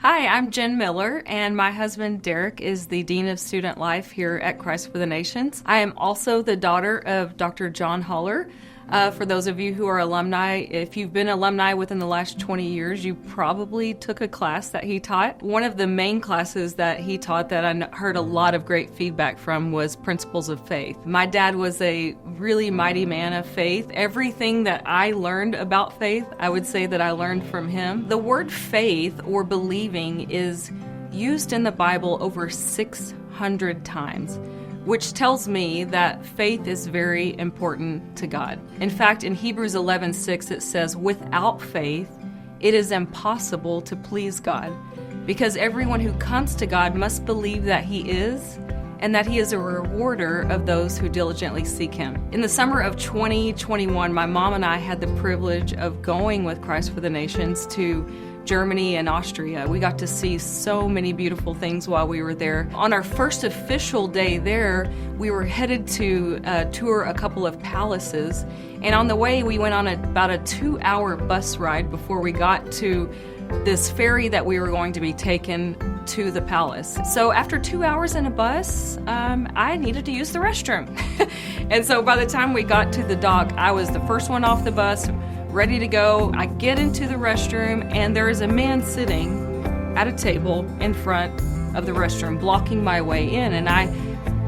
Hi, I'm Jen Miller, and my husband Derek is the Dean of Student Life here at Christ for the Nations. I am also the daughter of Dr. John Holler. For those of you who are alumni, if you've been alumni within the last 20 years, you probably took a class that he taught. One of the main classes that he taught that I heard a lot of great feedback from was Principles of Faith. My dad was a really mighty man of faith. Everything that I learned about faith, I would say that I learned from him. The word faith or believing is used in the Bible over 600 times, which tells me that faith is very important to God. In fact, in Hebrews 11:6, it says, "Without faith, it is impossible to please God, because everyone who comes to God must believe that He is, and that He is a rewarder of those who diligently seek Him." In the summer of 2021, my mom and I had the privilege of going with Christ for the Nations to Germany and Austria. We got to see so many beautiful things while we were there. On our first official day there, we were headed to tour a couple of palaces, and on the way we went on about a 2-hour bus ride before we got to this ferry that we were going to be taken to the palace. So after 2 hours in a bus, I needed to use the restroom. And so by the time we got to the dock, I was the first one off the bus, ready to go. I get into the restroom, and there is a man sitting at a table in front of the restroom, blocking my way in. And I,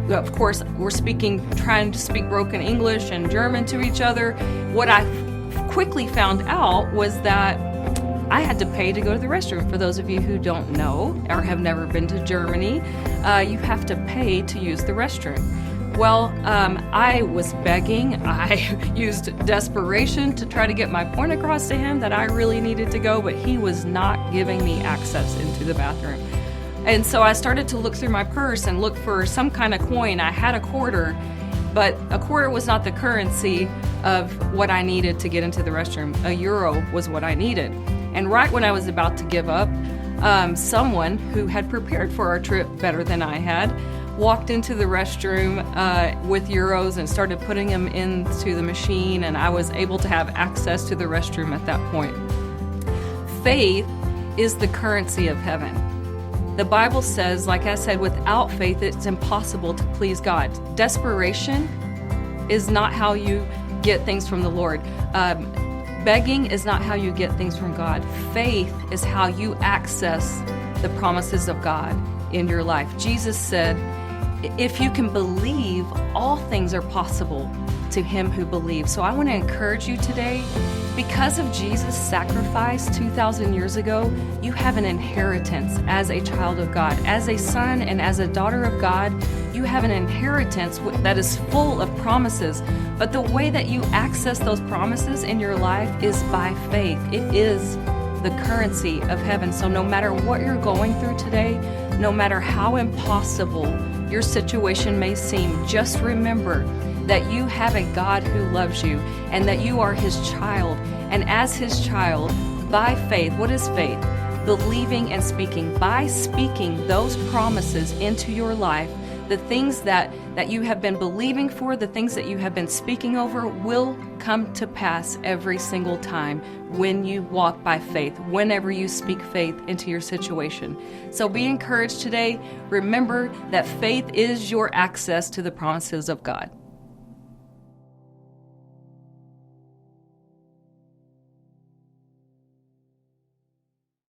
of course, we're trying to speak broken English and German to each other. What I quickly found out was that I had to pay to go to the restroom. For those of you who don't know or have never been to Germany, you have to pay to use the restroom. Well, I was begging. I used desperation to try to get my point across to him that I really needed to go, but he was not giving me access into the bathroom. And so I started to look through my purse and look for some kind of coin. I had a quarter, but a quarter was not the currency of what I needed to get into the restroom. A euro was what I needed. And right when I was about to give up, someone who had prepared for our trip better than I had walked into the restroom with euros and started putting them into the machine, and I was able to have access to the restroom at that point. Faith is the currency of heaven. The Bible says, like I said, without faith it's impossible to please God. Desperation is not how you get things from the Lord. Begging is not how you get things from God. Faith is how you access the promises of God in your life. Jesus said, if you can believe, all things are possible to him who believes. So I want to encourage you today, because of Jesus' sacrifice 2,000 years ago, you have an inheritance as a child of God. As a son and as a daughter of God, you have an inheritance that is full of promises. But the way that you access those promises in your life is by faith. It is the currency of heaven. So no matter what you're going through today, no matter how impossible your situation may seem, just remember that you have a God who loves you and that you are his child. And as his child, by faith, what is faith? Believing and speaking. By speaking those promises into your life, the things that you have been believing for, the things that you have been speaking over will come to pass every single time when you walk by faith, whenever you speak faith into your situation. So be encouraged today. Remember that faith is your access to the promises of God.